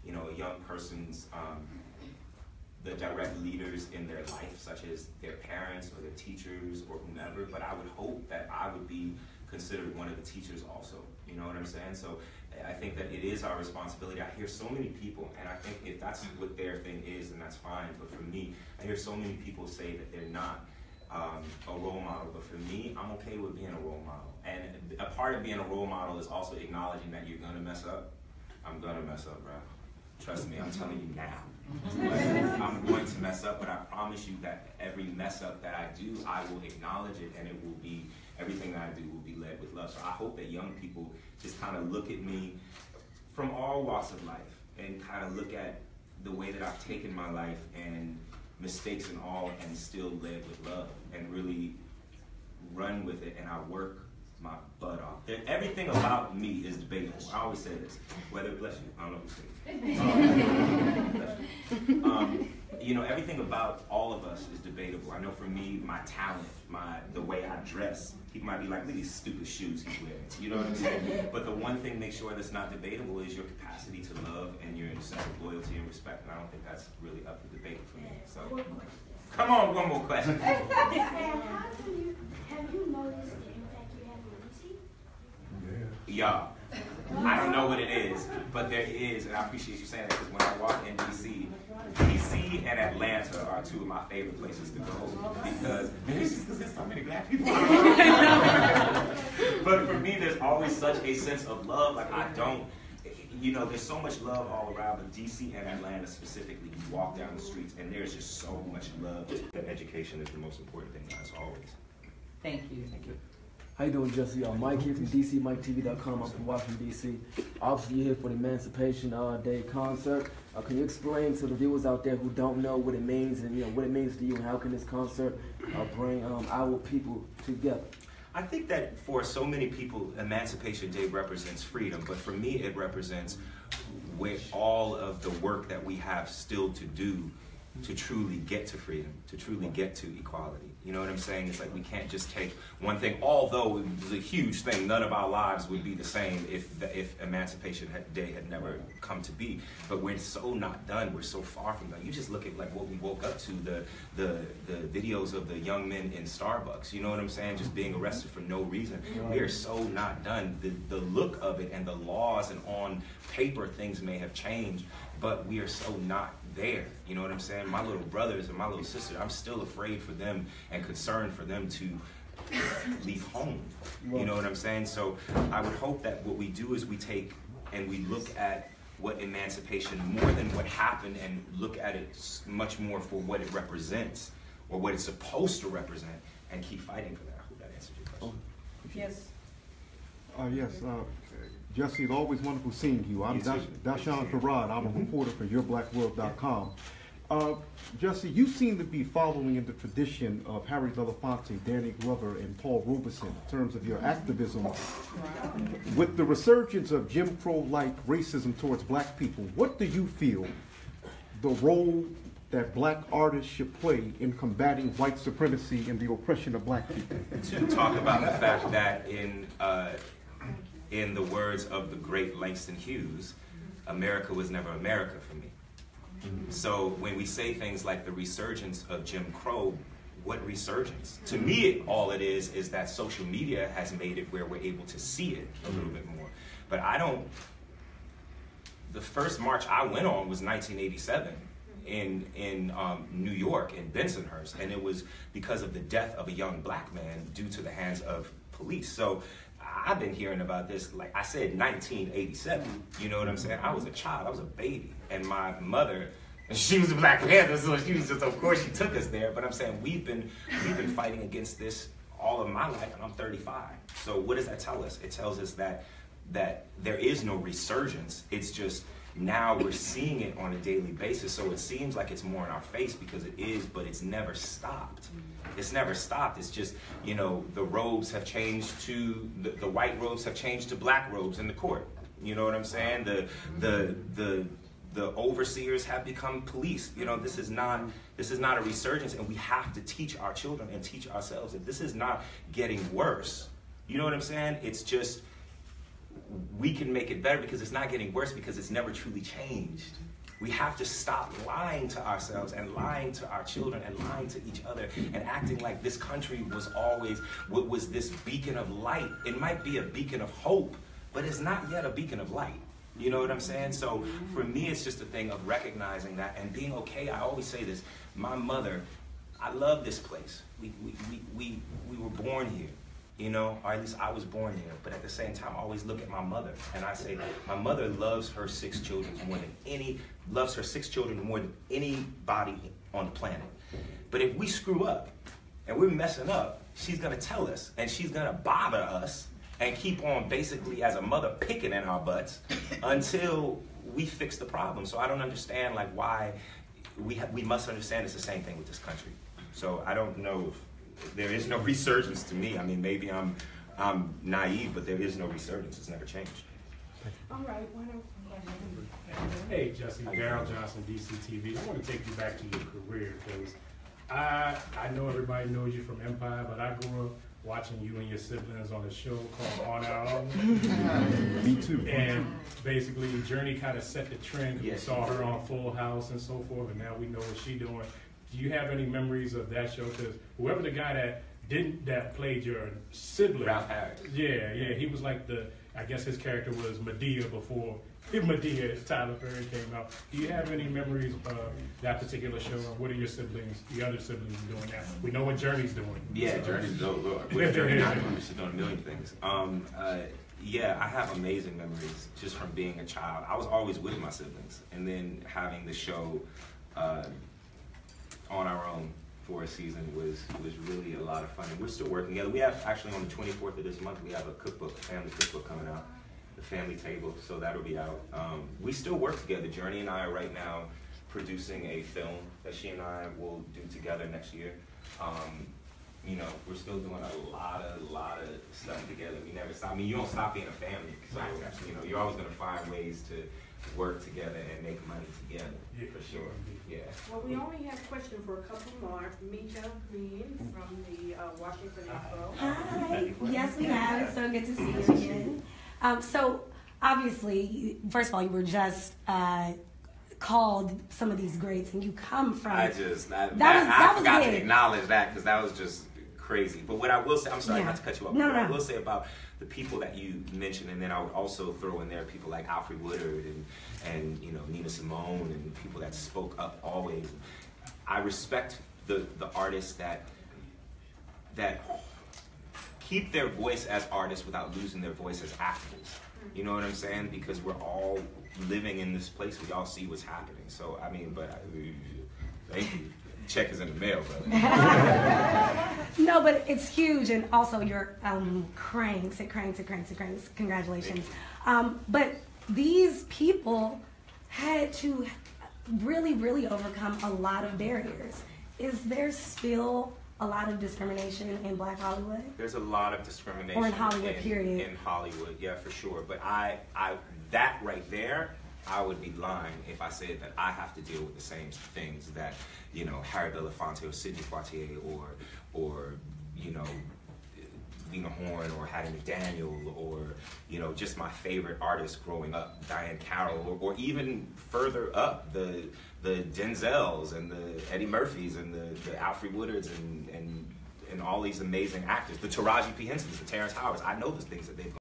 you know, a young person's the direct leaders in their life, such as their parents or their teachers or whomever, but I would hope that I would be considered one of the teachers also, you know what I'm saying? So I think that it is our responsibility. I hear so many people, and I think if that's what their thing is, then that's fine, but for me, I hear so many people say that they're not a role model, but for me, I'm okay with being a role model. And a part of being a role model is also acknowledging that you're gonna mess up. I'm gonna mess up, bro. Trust me, I'm telling you now. Like, I'm going to mess up, but I promise you that every mess up that I do, I will acknowledge it, and it will be, everything that I do will be led with love. So I hope that young people just kind of look at me from all walks of life and kind of look at the way that I've taken my life and mistakes and all, and still led with love and really run with it, and I work my butt off. Everything about me is debatable. I always say this. Whether, bless you, I don't know who's saying. You know, everything about all of us is debatable. I know for me, my talent, the way I dress, people might be like, look at these stupid shoes he's wearing. You know what I'm saying? But the one thing, make sure that's not debatable, is your capacity to love and your sense of loyalty and respect. And I don't think that's really up for debate for me. So, come on, one more question. Have you noticed the impact you have on DC? Yeah. I don't know what it is, but there is, and I appreciate you saying that, because when I walk in DC and Atlanta are two of my favorite places to go, because maybe it's just because there's so many black people. But for me, there's always such a sense of love. Like, I don't, you know, there's so much love all around, but DC and Atlanta specifically, you walk down the streets and there's just so much love. Education is the most important thing, as always. Thank you. Thank you. How you doing, Jussie? Mike here from DC, MikeTV.com. I'm from Washington, D.C. Obviously, you're here for the Emancipation Day concert. Can you explain to the viewers out there who don't know what it means, and what it means to you, and how can this concert bring our people together? I think that for so many people, Emancipation Day represents freedom, but for me, it represents all of the work that we have still to do to truly get to freedom, to truly get to equality. You know what I'm saying? It's like we can't just take one thing, although it was a huge thing. None of our lives would be the same if Emancipation Day had never come to be. But we're so not done. We're so far from done. You just look at like what we woke up to, the videos of the young men in Starbucks. You know what I'm saying? Just being arrested for no reason. We are so not done. The look of it and the laws and on paper things may have changed, but we are so not there. You know what I'm saying? My little brothers and my little sister, I'm still afraid for them and concerned for them to leave home. You know what I'm saying? So I would hope that what we do is we take and we look at what emancipation, more than what happened, and look at it much more for what it represents or what it's supposed to represent, and keep fighting for that. I hope that answers your question. Yes. Yes. Jussie, it's always wonderful seeing you. I'm Dashawn Farad. I'm a reporter for YourBlackWorld.com. Jussie, you seem to be following in the tradition of Harry Belafonte, Danny Glover, and Paul Robeson in terms of your activism. With the resurgence of Jim Crow-like racism towards black people, what do you feel the role that black artists should play in combating white supremacy and the oppression of black people? To talk about the fact that in the words of the great Langston Hughes, America was never America for me. So when we say things like the resurgence of Jim Crow, what resurgence? To me, all it is that social media has made it where we're able to see it a little bit more. But the first march I went on was 1987 in New York, in Bensonhurst, and it was because of the death of a young black man due to the hands of police. So I've been hearing about this, like I said, 1987. You know what I'm saying? I was a child, I was a baby, and my mother, she was a Black Panther, so she was just, of course, she took us there. But I'm saying we've been fighting against this all of my life, and I'm 35. So what does that tell us? It tells us that there is no resurgence. It's just now we're seeing it on a daily basis. So it seems like it's more in our face because it is, but it's never stopped. It's never stopped. It's just, you know, the robes have changed to, the white robes have changed to black robes in the court. You know what I'm saying? The overseers have become police. You know, this is not a resurgence, and we have to teach our children and teach ourselves that this is not getting worse. You know what I'm saying? It's just, we can make it better because it's not getting worse because it's never truly changed. We have to stop lying to ourselves and lying to our children and lying to each other and acting like this country was always what was this beacon of light. It might be a beacon of hope, but it's not yet a beacon of light. You know what I'm saying? So for me, it's just a thing of recognizing that and being okay. I always say this, my mother, I love this place. We were born here, you know, or at least I was born here. But at the same time, I always look at my mother and I say, my mother loves her 6 children more than anybody on the planet. But if we screw up and we're messing up, she's gonna tell us and she's gonna bother us and keep on basically as a mother picking in our butts until we fix the problem. So I don't understand like why we must understand it's the same thing with this country. So I don't know if there is no resurgence to me. I mean, maybe I'm naive, but there is no resurgence. It's never changed. All right, why don't Hey, Jussie, Daryl Johnson, DC TV. I want to take you back to your career because I know everybody knows you from Empire, but I grew up watching you and your siblings on a show called On Our Own. Me too. And basically, Journey kind of set the trend. We saw her on Full House and so forth, and now we know what she's doing. Do you have any memories of that show? Because whoever the guy that played your sibling, Ralph Harris. Yeah, he was like I guess his character was Medea before Medea as Tyler Perry came out. Do you have any memories of that particular show, or what are your siblings, the other siblings doing now? We know what Journey's doing. Yeah, Journey's dope. What Journey not doing? She's doing a million things. Yeah, I have amazing memories just from being a child. I was always with my siblings, and then having the show On Our Own for a season was really a lot of fun. And we're still working together. We have actually on the 24th of this month, we have a cookbook, a family cookbook coming out, The Family Table, so that'll be out. We still work together. Journey and I are right now producing a film that she and I will do together next year. You know, we're still doing a lot of stuff together. We never stop. I mean, you don't stop being a family. So, you know, you're always going to find ways to work together and make money together, for sure. Yeah. Well, we only have a question for a couple more. Mija Green from the Washington Info. Hi. Yes, we have. It's so good to see you again. So, obviously, first of all, you were just called some of these greats, and you come from. I forgot to acknowledge that because that was just crazy. But what I will say, I'm sorry not to cut you off. No, what I will say about the people that you mentioned, and then I would also throw in there people like Alfre Woodard and you know Nina Simone and people that spoke up always. I respect the artists that keep their voice as artists without losing their voice as actors. You know what I'm saying? Because we're all living in this place. We all see what's happening. So I mean, thank you. Check is in the mail, brother. No, but it's huge, and also your cranks. Congratulations. But these people had to really overcome a lot of barriers. Is there still a lot of discrimination in Black Hollywood? There's a lot of discrimination. Or in Hollywood, period. In Hollywood, yeah, for sure. But that right there, I would be lying if I said that I have to deal with the same things that, you know, Harry Belafonte or Sidney Poitier or you know, Lena Horne or Hattie McDaniel or, you know, just my favorite artists growing up, Diane Carroll, or even further up, the Denzels and the Eddie Murphys and the Alfre Woodards and all these amazing actors, the Taraji P. Hensons, the Terrence Howards. I know the things that they've